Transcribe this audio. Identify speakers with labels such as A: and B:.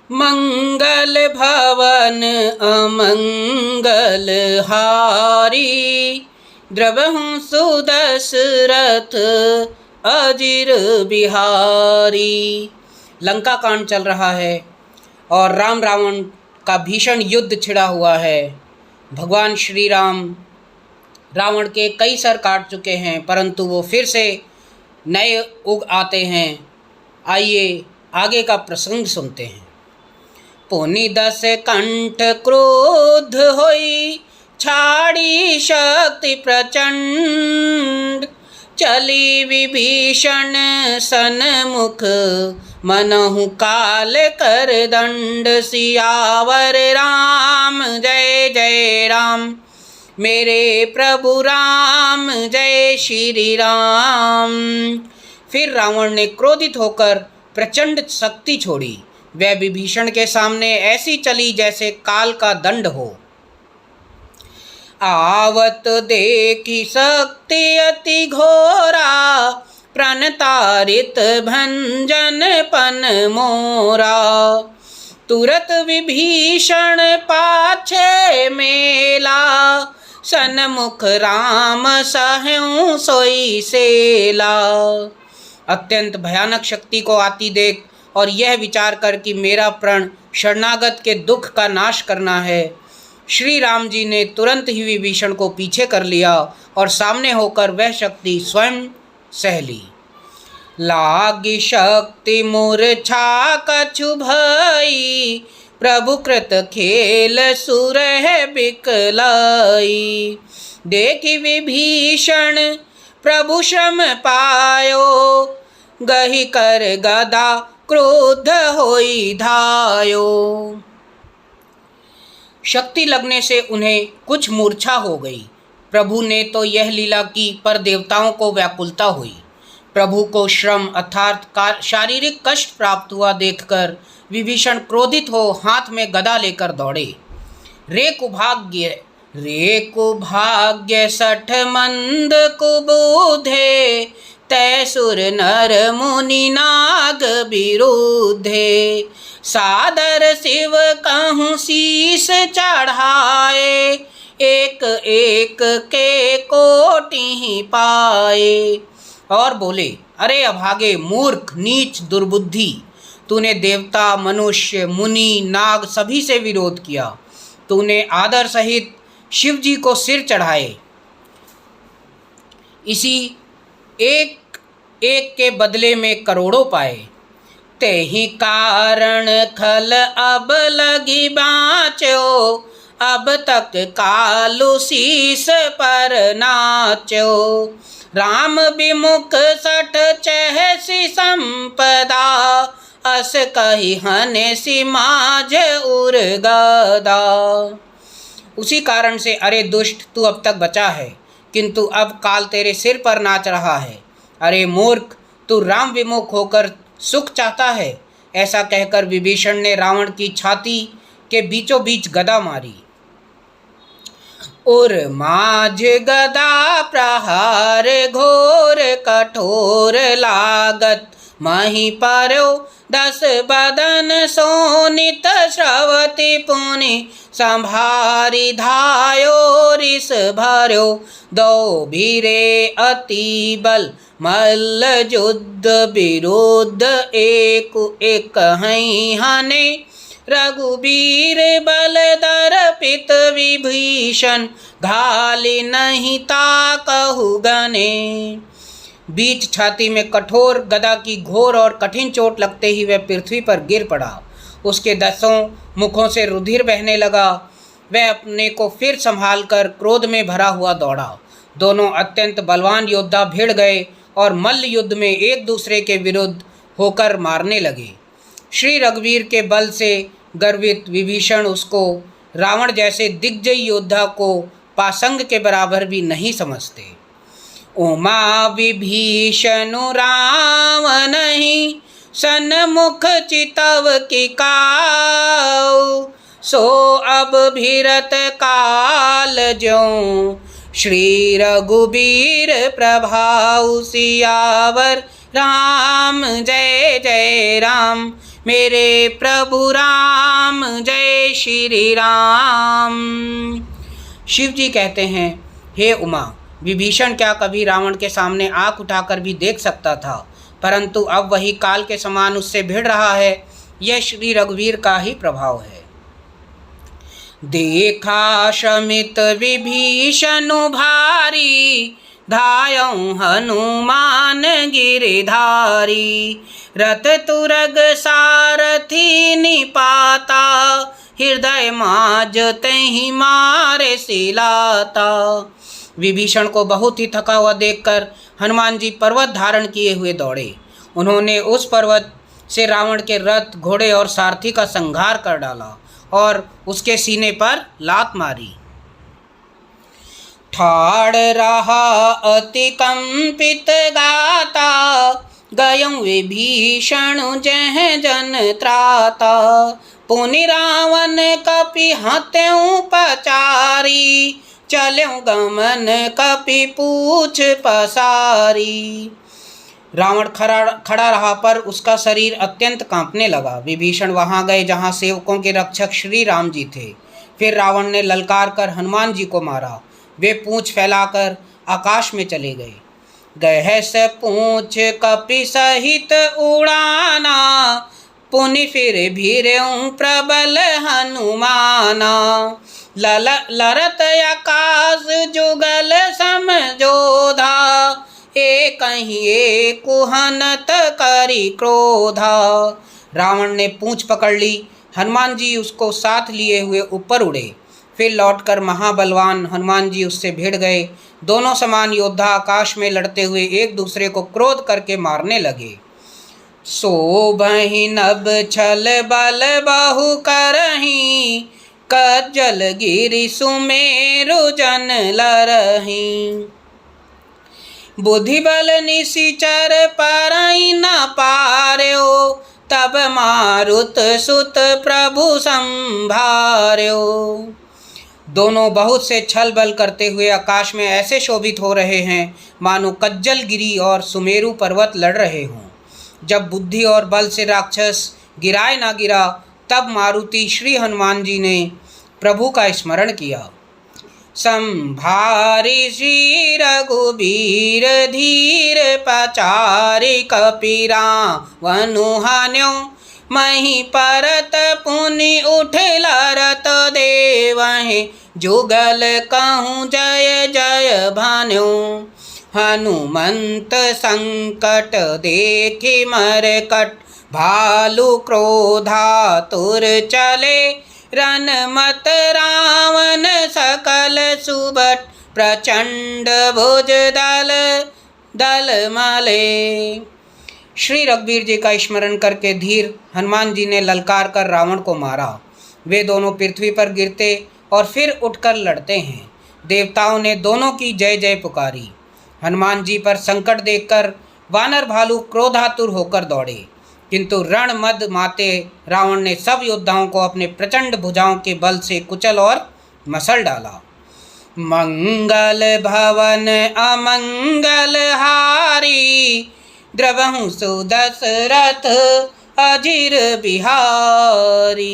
A: मंगल भवन अमंगल हारी, द्रवहु सुदशरथ अजिर बिहारी। लंका कांड चल रहा है और राम रावण का भीषण युद्ध छिड़ा हुआ है। भगवान श्री राम रावण के कई सर काट चुके हैं, परंतु वो फिर से नए उग आते हैं। आइए आगे का प्रसंग सुनते हैं। पुनि 10 कंठ क्रोध होई, छाड़ी शक्ति प्रचंड, चली विभीषण सन्मुख, मनहु काल कर दंड। सियावर राम जय जय राम, मेरे प्रभु राम जय श्री राम। फिर रावण ने क्रोधित होकर प्रचंड शक्ति छोड़ी। वह विभीषण के सामने ऐसी चली जैसे काल का दंड हो। आवत देखी शक्ति अति घोरा, प्रणतारित भंजन पन मोरा। तुरत विभीषण पाछे मेला, सन्मुख राम सहु सोई सेला। अत्यंत भयानक शक्ति को आती देख और यह विचार कर कि मेरा प्रण शरणागत के दुख का नाश करना है, श्री राम जी ने तुरंत ही विभीषण को पीछे कर लिया और सामने होकर वह शक्ति स्वयं सह ली। लागी शक्ति मूर्छा कछु भई, प्रभु कृत खेल सुर है बिकलाई। देखी विभीषण प्रभु श्रम पायो, गही कर गदा क्रोध होई धायो। शक्ति लगने से उन्हें कुछ मूर्छा हो गई। प्रभु ने तो यह लीला की, पर देवताओं को व्याकुलता हुई। प्रभु को श्रम अर्थात शारीरिक कष्ट प्राप्त हुआ देखकर विभीषण क्रोधित हो हाथ में गदा लेकर दौड़े। रे कुभाग्य 60 मंद कुबुधे, तैसुर नर मुनि नाग विरुद्धे। सादर शिव कहूँ शीस चढ़ाए, एक एक के कोटि ही पाए। और बोले, अरे अभागे मूर्ख नीच दुर्बुद्धि, तूने देवता मनुष्य मुनि नाग सभी से विरोध किया। तूने आदर सहित शिव जी को सिर चढ़ाए, इसी एक एक के बदले में करोड़ों पाए। ते ही कारण खल अब लगी बाँचो, अब तक कालू शीस पर नाचो। राम विमुख 60 चहसी संपदा, अस कही हने सी माझ उर गदा। उसी कारण से अरे दुष्ट, तू अब तक बचा है, किंतु अब काल तेरे सिर पर नाच रहा है। अरे मूर्ख, तू राम विमुख होकर सुख चाहता है। ऐसा कहकर विभीषण ने रावण की छाती के बीचों बीच गदा मारी। और माझ गदा प्रहार घोर कठोर लागत, मही पर्यो 10 बदन सोनित श्रवति पुनि। संभारी धायो रिस भर्यो, दो भीरे अति बल मल्ल युद्ध विरुद्ध एक एक हई हने। रघुबीर बल दर्पित विभीषण, घाली नहीं ताकहु गने। बीच छाती में कठोर गदा की घोर और कठिन चोट लगते ही वह पृथ्वी पर गिर पड़ा। उसके 10 मुखों से रुधिर बहने लगा। वह अपने को फिर संभाल कर क्रोध में भरा हुआ दौड़ा। दोनों अत्यंत बलवान योद्धा भिड़ गए और मल्ल युद्ध में एक दूसरे के विरुद्ध होकर मारने लगे। श्री रघुवीर के बल से गर्वित विभीषण उसको रावण जैसे दिग्जयी योद्धा को पासंग के बराबर भी नहीं समझते। उमा विभीषणु रावण ही, सन्मुख चितव की काऊ। सो अब भीरत काल ज्यों, श्री रघुबीर प्रभाऊ। सियावर राम जय जय राम, मेरे प्रभु राम, जय श्री राम। शिव जी कहते हैं, हे उमा, विभीषण क्या कभी रावण के सामने आँख उठाकर भी देख सकता था, परंतु अब वही काल के समान उससे भिड़ रहा है। यह श्री रघुवीर का ही प्रभाव है। देखा शमित विभीषण भारी, धायौ हनुमान गिरधारी। रथ तुरग सारथी निपाता, हृदय माज तहि मारे सिलाता। विभीषण को बहुत ही थका हुआ देखकर हनुमान जी पर्वत धारण किए हुए दौड़े। उन्होंने उस पर्वत से रावण के रथ, घोड़े और सारथी का संहार कर डाला और उसके सीने पर लात मारी। ठाड़ रहा अति कंपित गाता, गयं विभीषण जह जन त्राता। पुनि रावण कपि हत्यौ पचारी, चल्यों गमन कपि पूछ पसारी। रावण खड़ा रहा, पर उसका शरीर अत्यंत कांपने लगा। विभीषण वहां गए जहां सेवकों के रक्षक श्री राम जी थे। फिर रावण ने ललकार कर हनुमान जी को मारा। वे पूंछ फैलाकर आकाश में चले गए। गए से पूंछ कपि सहित उड़ाना, पुनि फिर भीर्यों प्रबल हनुमाना। लरत आकाश जुगल समझोधा, एक ही कुहनत करी क्रोधा। रावण ने पूंछ पकड़ ली। हनुमान जी उसको साथ लिए हुए ऊपर उड़े। फिर लौटकर महाबलवान हनुमान जी उससे भिड़ गए। दोनों समान योद्धा आकाश में लड़ते हुए एक दूसरे को क्रोध करके मारने लगे। सोबहि नभ छल बल बहु करहीं, कज्जल गिरि सुमेरु जन लरहीं। बुद्धि बल निशिचर परई न पार्यो, तब मारुत सुत प्रभु संभार्यो। दोनों बहुत से छल बल करते हुए आकाश में ऐसे शोभित हो रहे हैं मानो कज्जल गिरी और सुमेरु पर्वत लड़ रहे हों। जब बुद्धि और बल से राक्षस गिराए ना गिरा, तब मारुति श्री हनुमान जी ने प्रभु का स्मरण किया। संभारि श्री रघुबीर धीर पचारि, कपि रावण हन्यो मही परत। पुनि उठल रत देवहि, जुगल कहूँ जय जय भान्यो। हनुमंत संकट देखि मरकट, भालु क्रोधातुर चले। रन मत रावण सकल सुबट, प्रचंड भुज दल दल मले। श्री रघुवीर जी का स्मरण करके धीर हनुमान जी ने ललकार कर रावण को मारा। वे दोनों पृथ्वी पर गिरते और फिर उठकर लड़ते हैं। देवताओं ने दोनों की जय जय पुकारी। हनुमान जी पर संकट देखकर वानर भालू क्रोधातुर होकर दौड़े, किंतु रण मद माते रावण ने सब योद्धाओं को अपने प्रचंड भुजाओं के बल से कुचल और मसल डाला। मंगल भवन अमंगल हारी, द्रवहु सुदशरथ अजिर बिहारी।